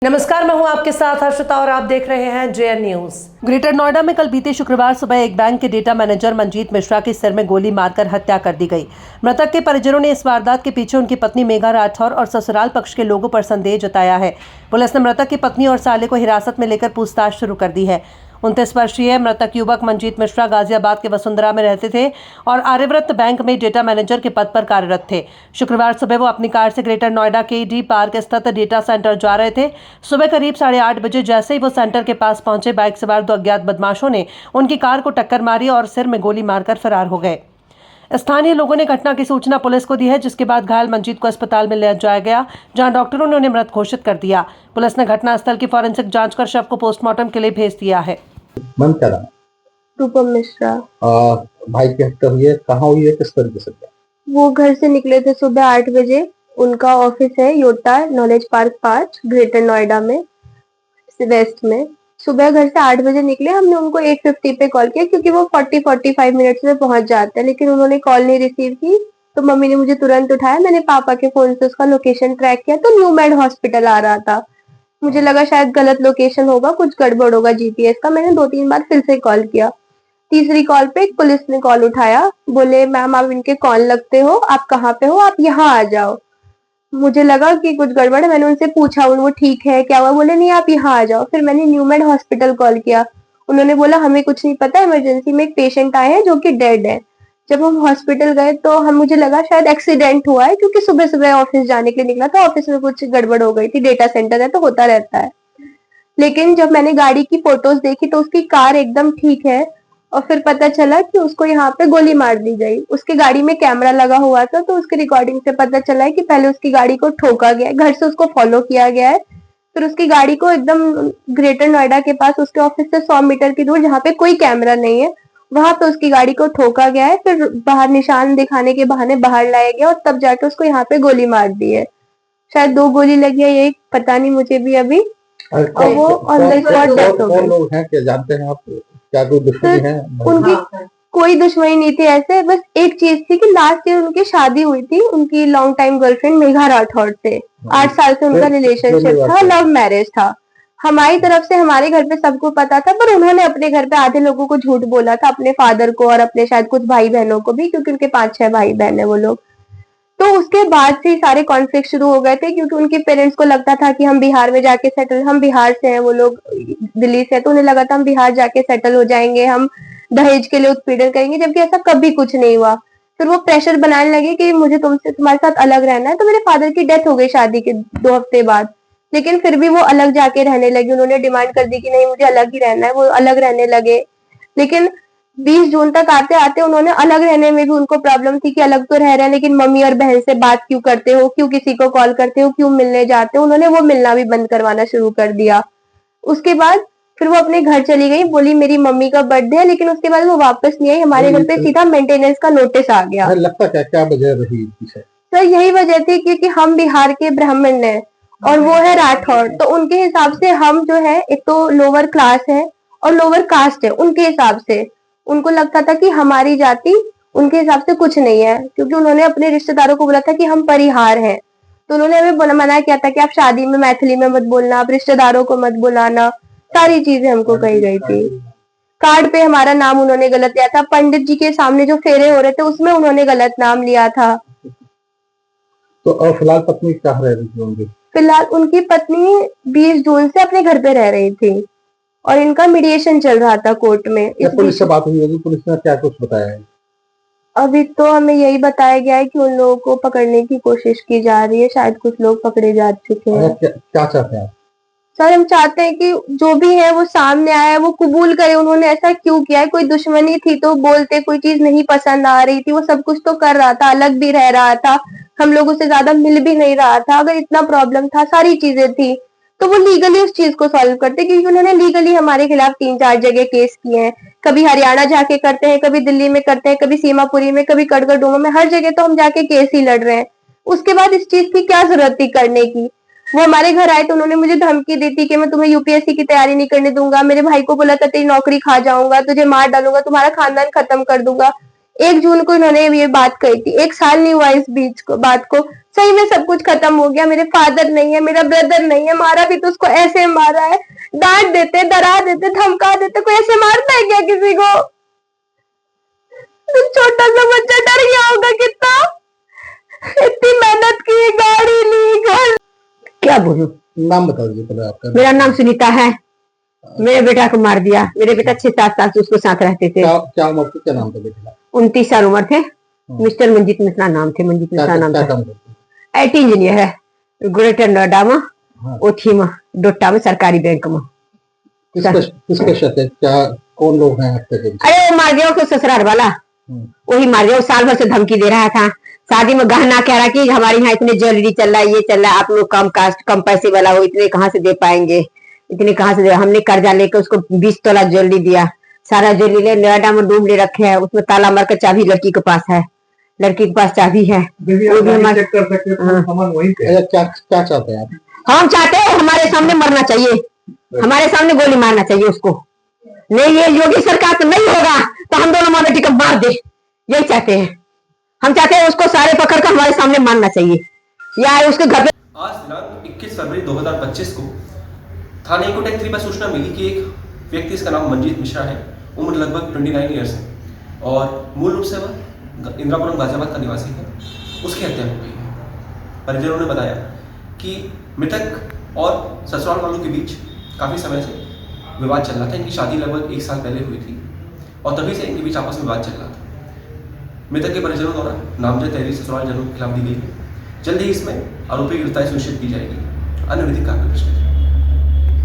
नमस्कार, मैं हूं आपके साथ हर्षिता और आप देख रहे हैं जेएन न्यूज। ग्रेटर नोएडा में कल बीते शुक्रवार सुबह एक बैंक के डेटा मैनेजर मंजीत मिश्रा की सिर में गोली मारकर हत्या कर दी गई। मृतक के परिजनों ने इस वारदात के पीछे उनकी पत्नी मेघा राठौर और ससुराल पक्ष के लोगों पर संदेह जताया है। पुलिस ने मृतक की पत्नी और साले को हिरासत में लेकर पूछताछ शुरू कर दी है। 29 वर्षीय मृतक युवक मंजीत मिश्रा गाजियाबाद के वसुंधरा में रहते थे और आर्यव्रत बैंक में डेटा मैनेजर के पद पर कार्यरत थे। शुक्रवार सुबह वो अपनी कार से ग्रेटर नोएडा के डी पार्क स्थित डेटा सेंटर जा रहे थे। सुबह करीब 8:30 बजे जैसे ही वो सेंटर के पास पहुंचे, बाइक सवार 2 अज्ञात बदमाशों ने उनकी कार को टक्कर मारी और सिर में गोली मारकर फरार हो गए। स्थानीय लोगों ने घटना की सूचना पुलिस को दी है, जिसके बाद घायल मंजीत को अस्पताल में ले जाया गया, जहां डॉक्टरों ने उन्हें मृत घोषित कर दिया। पुलिस ने घटनास्थल की फॉरेंसिक जांच कर शव को पोस्टमार्टम के लिए भेज दिया है। मन करा रूपम मिश्रा। भाई की हत्या हुई है, कहाँ हुई है, किस तरीके से? वो घर से निकले थे सुबह 8 बजे। उनका ऑफिस है Yotta knowledge park 5 greater Noida में वेस्ट में। सुबह घर से 8 बजे निकले। हमने उनको 8:50 पे कॉल किया क्योंकि वो 40-45 मिनट्स में पहुंच जाते हैं, लेकिन उन्होंने कॉल नहीं रिसीव की। तो मम्मी ने मुझे तुरंत उठाया। मैंने पापा के फोन से उसका लोकेशन ट्रैक किया तो न्यू मेड हॉस्पिटल आ रहा था। मुझे लगा शायद गलत लोकेशन होगा, कुछ गड़बड़ होगा जीपीएस का। मैंने 2-3 बार फिर से कॉल किया। तीसरी कॉल पे पुलिस ने कॉल उठाया, बोले मैम आप इनके कॉल लगते हो, आप कहाँ पे हो, आप यहाँ आ जाओ। मुझे लगा कि कुछ गड़बड़ है। मैंने उनसे पूछा वो ठीक है क्या हुआ, बोले नहीं आप यहाँ आ जाओ। फिर मैंने न्यू मेड हॉस्पिटल कॉल किया। उन्होंने बोला हमें कुछ नहीं पता, इमरजेंसी में एक पेशेंट आए हैं जो कि डेड है। जब हम हॉस्पिटल गए तो मुझे लगा शायद एक्सीडेंट हुआ है, क्योंकि सुबह सुबह ऑफिस जाने के लिए निकला था। ऑफिस में कुछ गड़बड़ हो गई थी, डेटा सेंटर है तो होता रहता है। लेकिन जब मैंने गाड़ी की फोटोज देखी तो उसकी कार एकदम ठीक है, और फिर पता चला कि उसको यहाँ पे गोली मार दी गई। उसकी गाड़ी में कैमरा लगा हुआ था, तो उसकी रिकॉर्डिंग से पता चला है कि पहले उसकी गाड़ी को ठोका गया है, घर से उसको फॉलो किया गया है। फिर उसकी गाड़ी को एकदम ग्रेटर नोएडा के पास उसके ऑफिस से 100 मीटर की दूर, जहाँ पे कोई कैमरा नहीं है, वहां पे उसकी गाड़ी को ठोका गया है। फिर बाहर निशान दिखाने के बहाने बाहर लाया गया और तब जाके उसको यहाँ पे गोली मार दी है। शायद 2 गोली लगी है, ये पता नहीं मुझे भी अभी। और वो ऑन द स्पॉट डेथ हो गई। लोग हैं क्या, जानते हैं आप? क्या कोई दुश्मनी है? उनकी कोई दुश्मनी नहीं थी ऐसे, बस एक चीज थी कि लास्ट ईयर उनकी शादी हुई थी उनकी long time girlfriend Megha Rathore से। 8 साल से उनका रिलेशनशिप था, लव मैरिज था। हमारी तरफ से हमारे घर पे सबको पता था, पर उन्होंने अपने घर पे आधे लोगों को झूठ बोला था, अपने फादर को और अपने शायद कुछ भाई बहनों को भी, क्योंकि उनके 5-6 भाई बहन है वो लोग। तो उसके बाद से सारे कॉन्फ्लिक्ट शुरू हो गए थे, क्योंकि उनके पेरेंट्स को लगता था कि हम बिहार में जाके सेटल, हम बिहार से हैं, वो लोग दिल्ली से, तो उन्हें लगा था हम बिहार जाके सेटल हो जाएंगे, हम दहेज के लिए उत्पीड़न करेंगे, जबकि ऐसा कभी कुछ नहीं हुआ। फिर वो प्रेशर बनाने लगे कि मुझे तुमसे तुम्हारे साथ अलग रहना है। तो मेरे फादर की डेथ हो गई शादी के 2 हफ्ते बाद, लेकिन फिर भी वो अलग जाके रहने लगे। उन्होंने डिमांड कर दी कि नहीं मुझे अलग ही रहना है, वो अलग रहने लगे। लेकिन 20 जून तक आते आते उन्होंने अलग रहने में भी उनको प्रॉब्लम थी कि अलग तो रह रहे हैं, लेकिन मम्मी और बहन से बात क्यों करते हो, क्यों किसी को कॉल करते हो, क्यों मिलने जाते हो। उन्होंने वो मिलना भी बंद करवाना शुरू कर दिया। उसके बाद फिर वो अपने घर चली गई, बोली मेरी मम्मी का बर्थडे है, लेकिन उसके बाद वो वापस नहीं आई। हमारे घर पे सीधा मेंटेनेंस का नोटिस आ गया। लगता क्या क्या वजह रही पीछे? सर यही वजह थी क्योंकि हम बिहार के ब्राह्मण हैं और वो है राठौर, तो उनके हिसाब से हम जो है एक तो लोअर क्लास है और लोअर कास्ट है। उनके हिसाब से उनको लगता था कि हमारी जाति उनके हिसाब से कुछ नहीं है, क्योंकि उन्होंने अपने रिश्तेदारों को बोला था कि हम परिहार हैं। तो उन्होंने हमें मना किया था कि आप शादी में मैथिली में मत बोलना, आप रिश्तेदारों को मत बुलाना, सारी चीजें हमको कही गई थी। कार्ड पे हमारा नाम उन्होंने गलत लिया था, पंडित जी के सामने जो फेरे हो रहे थे उसमें उन्होंने गलत नाम लिया था। तो फिलहाल पत्नी कहाँ रह रही थी उनकी? फिलहाल उनकी पत्नी 20 जून से अपने घर पे रह रही थी और इनका मीडिएशन चल रहा था कोर्ट में। पुलिस से बात हुई होगी, पुलिस ने क्या कुछ बताया है? अभी तो हमें यही बताया गया है कि उन लोगों को पकड़ने की कोशिश की जा रही है, शायद कुछ लोग पकड़े जा चुके हैं। क्या चाहते हैं सर हम चाहते हैं कि जो भी है वो सामने आया, वो कबूल करे उन्होंने ऐसा क्यों किया है। कोई दुश्मनी थी तो बोलते, कोई चीज नहीं पसंद आ रही थी, वो सब कुछ तो कर रहा था, अलग भी रह रहा था, हम लोगों से ज्यादा मिल भी नहीं रहा था। अगर इतना प्रॉब्लम था, सारी चीजें थी, तो वो लीगली उस चीज को सॉल्व करते, क्योंकि उन्होंने लीगली हमारे खिलाफ 3-4 जगह केस किए हैं। कभी हरियाणा जाके करते हैं, कभी दिल्ली में करते हैं, कभी सीमापुरी में, कभी कड़कड़डूमा में, हर जगह तो हम जाके केस ही लड़ रहे हैं। उसके बाद इस चीज की क्या जरूरत थी करने की। वो हमारे घर आए तो उन्होंने मुझे धमकी दी थी कि मैं तुम्हें यूपीएससी की तैयारी नहीं करने दूंगा। मेरे भाई को बोला था तेरी नौकरी खा जाऊंगा, तुझे मार डालूंगा, तुम्हारा खानदान खत्म कर दूंगा। 1 जून को इन्होंने ये बात कही थी, 1 साल नहीं हुआ इस बीच को बात को, सही में सब कुछ खत्म हो गया। मेरे फादर नहीं है, मेरा ब्रदर नहीं है, मारा भी तो उसको ऐसे मारा है, डांट देते, डरा देते, धमका देते। कोई ऐसे मारता है क्या किसी को? तो छोटा सा बच्चा डर गया होगा कितना, इतनी मेहनत की, गाड़ी ली, घर। क्या बोलूं, नाम बता दीजिए पहले आपका। मेरा नाम सुनीता है। मेरे बेटा को मार दिया। मेरे बेटा 6-7 साल से उसको साथ रहते थे। क्या उम्र थी, क्या नाम था बेटे का? 29 साल उम्र थे। मिस्टर मंजीत मिश्रा नाम थे। मंजीत मिश्रा नाम क्या था। काम करते हैं? IT इंजीनियर है। ग्रेटर नोएडा में, हाँ। ओथी में, डोटा में, सरकारी बैंक में। किसके साथ है? क्या कौन लोग हैं आपके घर? अरे वो मार गया उसको ससुराल वाला, वही मार गया। वो साल भर से धमकी दे रहा था। शादी में गहना कह रहा कि हमारे यहाँ इतने ज्वेलरी चल रहा है, ये चल रहा है, आप लोग कम कास्ट कम पैसे वाला हो, इतने कहाँ से दे पाएंगे, इतने कहाँ से दे। हमने कर्जा लेकर उसको 20 तोला ज्वेलरी दिया। सारा ज्वेलरी ले नोएडा में रूम ले रखे हैं, उसमें ताला मार कर चाबी लड़की के पास है, लड़की के पास चाबी है। वो भी हमारे चेक कर सकते हैं, सामान वहीं पे है। क्या चाहते हैं आप? हम चाहते हैं हमारे सामने मरना चाहिए, हमारे सामने गोली मारना चाहिए उसको। नहीं ये योगी सरकार तो नहीं होगा तो हम दोनों माँ बेटी को मार दे, यही चाहते हैं। हम चाहते हैं उसको सारे पकड़ कर हमारे सामने मारना चाहिए, या उसके घर पे। आज दिनांक 21 फरवरी 2025 को थाने इकोटेक 3 पर सूचना मिली कि एक व्यक्ति, इसका नाम मंजीत मिश्रा है, उम्र लगभग 29 ईयर्स है और मूल रूप से वह इंदिरापुरम गाजियाबाद का निवासी है, उसकी हत्या हो गई है। परिजनों ने बताया कि मृतक और ससुराल वालों के बीच काफ़ी समय से विवाद चल रहा था। इनकी शादी लगभग 1 साल पहले हुई थी और तभी से इनके बीच आपस में विवाद चल रहा था। मृतक के परिजनों द्वारा नामजद तहरीर ससुराल जनों के खिलाफ दी गई। जल्द ही इसमें आरोपी की गिरफ्तारी सुनिश्चित की जाएगी। अन्य विधिक कार्रवाई